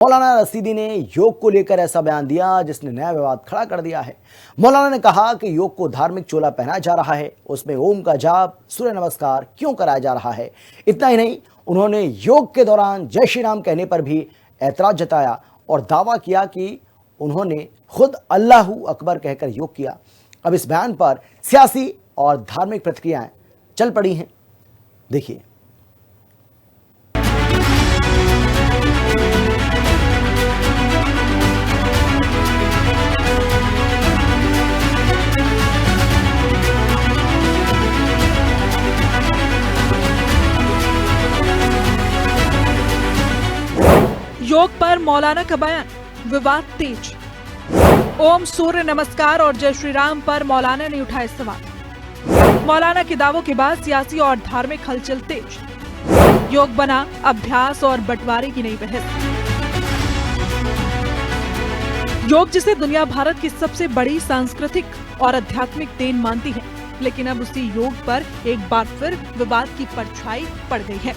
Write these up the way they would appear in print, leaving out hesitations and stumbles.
मौलाना रशीदी ने योग को लेकर ऐसा बयान दिया जिसने नया विवाद खड़ा कर दिया है। मौलाना ने कहा कि योग को धार्मिक चोला पहनाया जा रहा है, उसमें ओम का जाप, सूर्य नमस्कार क्यों कराया जा रहा है। इतना ही नहीं, उन्होंने योग के दौरान जय श्री राम कहने पर भी ऐतराज जताया और दावा किया कि उन्होंने खुद अल्लाहू अकबर कहकर योग किया। अब इस बयान पर सियासी और धार्मिक प्रतिक्रियाएं चल पड़ी हैं। देखिए। योग पर मौलाना का बयान, विवाद तेज। ओम, सूर्य नमस्कार और जय श्री राम पर मौलाना ने उठाए सवाल। मौलाना के दावों के बाद सियासी और धार्मिक हलचल तेज। योग बना अभ्यास और बंटवारे की नई बहस। योग जिसे दुनिया भारत की सबसे बड़ी सांस्कृतिक और आध्यात्मिक देन मानती है, लेकिन अब उसी योग पर एक बार फिर विवाद की परछाई पड़ गई है।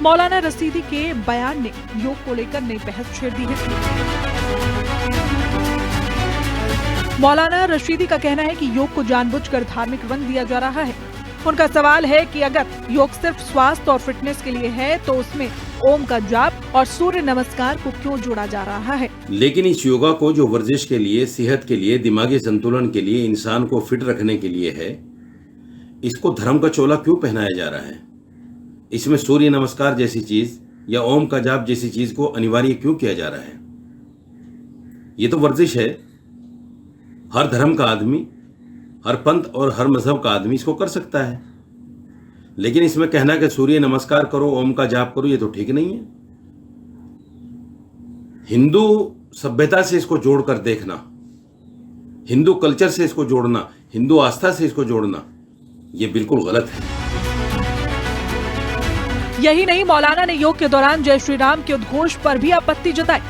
मौलाना रशीदी के बयान ने योग को लेकर नई बहस छेड़ दी है। मौलाना रशीदी का कहना है कि योग को जानबूझकर धार्मिक रंग दिया जा रहा है। उनका सवाल है कि अगर योग सिर्फ स्वास्थ्य और फिटनेस के लिए है तो उसमें ओम का जाप और सूर्य नमस्कार को क्यों जोड़ा जा रहा है। लेकिन इस योगा को जो वर्जिश के लिए, सेहत के लिए, दिमागी संतुलन के लिए, इंसान को फिट रखने के लिए है, इसको धर्म का चोला क्यों पहनाया जा रहा है। इसमें सूर्य नमस्कार जैसी चीज या ओम का जाप जैसी चीज को अनिवार्य क्यों किया जा रहा है। ये तो वर्जिश है। हर धर्म का आदमी, हर पंथ और हर मजहब का आदमी इसको कर सकता है। लेकिन इसमें कहना कि सूर्य नमस्कार करो, ओम का जाप करो, ये तो ठीक नहीं है। हिंदू सभ्यता से इसको जोड़कर देखना, हिंदू कल्चर से इसको जोड़ना, हिंदू आस्था से इसको जोड़ना, ये बिल्कुल गलत है। यही नहीं, मौलाना ने योग के दौरान जय श्री राम के उद्घोष पर भी आपत्ति जताई।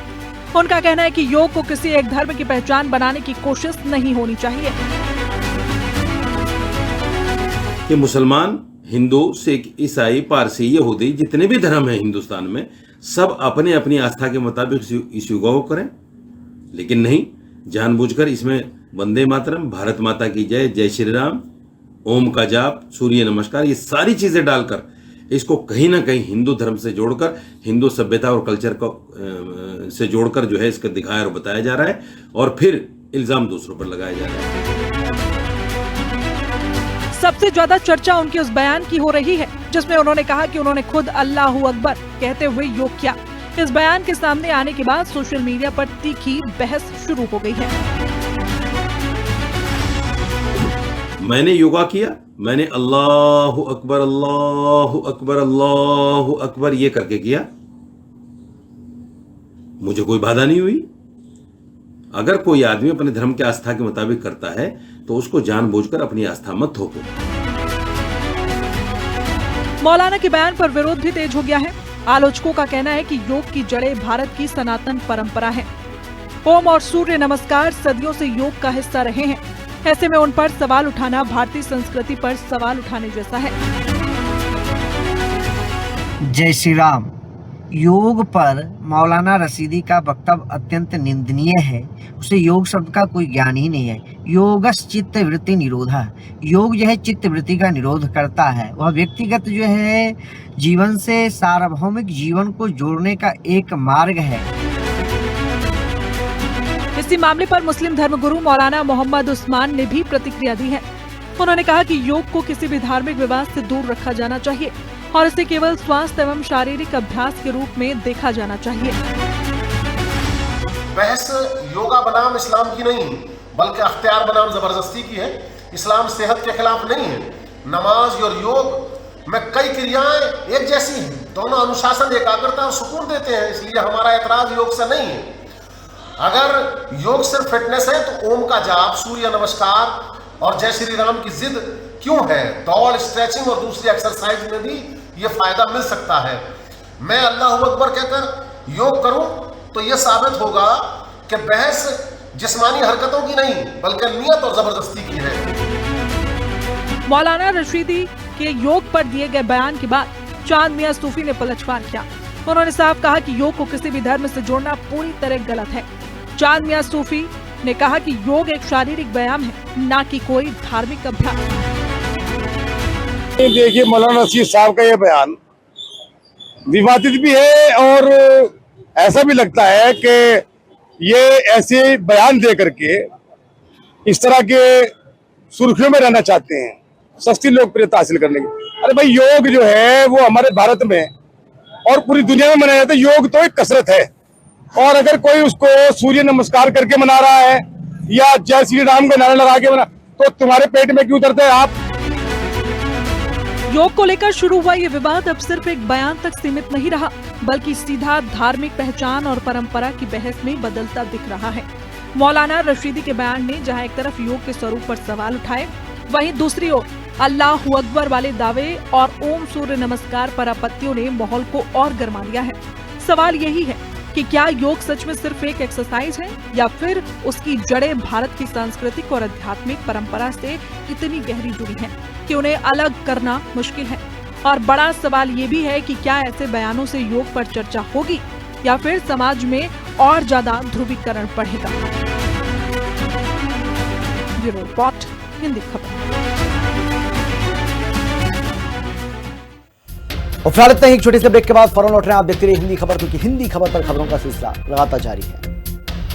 उनका कहना है कि योग को किसी एक धर्म की पहचान बनाने की कोशिश नहीं होनी चाहिए। कि मुसलमान, हिंदू, सिख, ईसाई, पारसी, यहूदी, जितने भी धर्म हैं हिंदुस्तान में, सब अपने अपनी आस्था के मुताबिक इस योगा को करें। लेकिन नहीं, जानबूझकर इसमें वंदे मातरम, भारत माता की जय, जय श्री राम, ओम का जाप, सूर्य नमस्कार, ये सारी चीजें डालकर इसको कहीं ना कहीं हिंदू धर्म से जोड़कर, हिंदू सभ्यता और कल्चर को से जोड़कर जो है इसका दिखाया और बताया जा रहा है और फिर इल्जाम दूसरों पर लगाया जा रहा है। सबसे ज्यादा चर्चा उनके उस बयान की हो रही है जिसमें उन्होंने कहा कि उन्होंने खुद अल्लाहू अकबर कहते हुए योग किया। इस बयान के सामने आने के बाद सोशल मीडिया पर तीखी बहस शुरू हो गई है। मैंने योगा किया, मैंने अल्लाहु अकबर अल्लाहु अकबर अल्लाहु अकबर ये करके किया, मुझे कोई बाधा नहीं हुई। अगर कोई आदमी अपने धर्म की आस्था के मुताबिक करता है तो उसको जानबूझकर अपनी आस्था मत थोपो। मौलाना के बयान पर विरोध भी तेज हो गया है। आलोचकों का कहना है कि योग की जड़ें भारत की सनातन परंपरा है। ओम और सूर्य नमस्कार सदियों से योग का हिस्सा रहे हैं। ऐसे में उन पर सवाल उठाना भारतीय संस्कृति पर सवाल उठाने जैसा है। जय श्री राम। योग पर मौलाना रशीदी का वक्तव्य अत्यंत निंदनीय है। उसे योग शब्द का कोई ज्ञान ही नहीं है। योगस चित्त वृत्ति निरोधा, योग जो है चित्त वृत्ति का निरोध करता है। वह व्यक्तिगत जो है जीवन से सार्वभौमिक जीवन को जोड़ने का एक मार्ग है। इसी मामले पर मुस्लिम धर्मगुरु मौलाना मोहम्मद उस्मान ने भी प्रतिक्रिया दी है। उन्होंने कहा कि योग को किसी भी धार्मिक विवाद से दूर रखा जाना चाहिए और इसे केवल स्वास्थ्य एवं शारीरिक अभ्यास के रूप में देखा जाना चाहिए। बहस योगा बनाम इस्लाम की नहीं, बल्कि अख्तियार बनाम जबरदस्ती की है। इस्लाम सेहत के खिलाफ नहीं है। नमाज और योग में कई क्रियाएं एक जैसी हैं, दोनों अनुशासन, एकाग्रता और सुकून देते हैं। इसलिए हमारा एतराज योग से नहीं है। अगर योग सिर्फ फिटनेस है तो ओम का जाप, सूर्य नमस्कार और जय श्री राम की जिद क्यों है। दौड़, स्ट्रेचिंग और दूसरी एक्सरसाइज में भी ये फायदा मिल सकता है। मैं अल्लाहू अकबर कहकर योग करूं तो ये साबित होगा कि बहस जिस्मानी हरकतों की नहीं बल्कि नियत और जबरदस्ती की है। मौलाना रशीदी के योग पर दिए गए बयान के बाद चांद मियां सूफी ने पलटवार किया। उन्होंने साफ कहा कि योग को किसी भी धर्म से जोड़ना पूरी तरह गलत है। चांद मियां सूफी ने कहा कि योग एक शारीरिक व्यायाम है, ना कि कोई धार्मिक अभ्यास। देखिए, मौलाना रशीद साहब का ये बयान विवादित भी है और ऐसा भी लगता है कि ये ऐसे बयान दे करके इस तरह के सुर्खियों में रहना चाहते हैं, सस्ती लोकप्रियता हासिल करने की। अरे भाई, योग जो है वो हमारे भारत में और पूरी दुनिया में मनाया जाता है। योग तो एक कसरत है, और अगर कोई उसको सूर्य नमस्कार करके मना रहा है या जय श्री राम का नारा लगा के मना, तो तुम्हारे पेट में क्यों दर्द है? आप योग को लेकर शुरू हुआ ये विवाद अब सिर्फ एक बयान तक सीमित नहीं रहा, बल्कि सीधा धार्मिक पहचान और परंपरा की बहस में बदलता दिख रहा है। मौलाना रशीदी के बयान ने जहां एक तरफ योग के स्वरूप पर सवाल उठाए, वहीं दूसरी ओर अल्लाह अकबर वाले दावे और ओम सूर्य नमस्कार पर आपत्तियों ने माहौल को और गर्मा दिया है। सवाल यही है कि क्या योग सच में सिर्फ एक एक्सरसाइज है, या फिर उसकी जड़ें भारत की सांस्कृतिक और आध्यात्मिक परंपरा से इतनी गहरी जुड़ी हैं कि उन्हें अलग करना मुश्किल है। और बड़ा सवाल ये भी है कि क्या ऐसे बयानों से योग पर चर्चा होगी या फिर समाज में और ज्यादा ध्रुवीकरण बढ़ेगा। ब्यूरो रिपोर्ट, हिंदी खबर। और फिलहाल इतना ही। एक छोटे से ब्रेक के बाद फौरन लौट रहे हैं। आप देखते रहिए हिंदी खबर, क्योंकि हिंदी खबर पर खबरों का सिलसिला लगातार जारी है।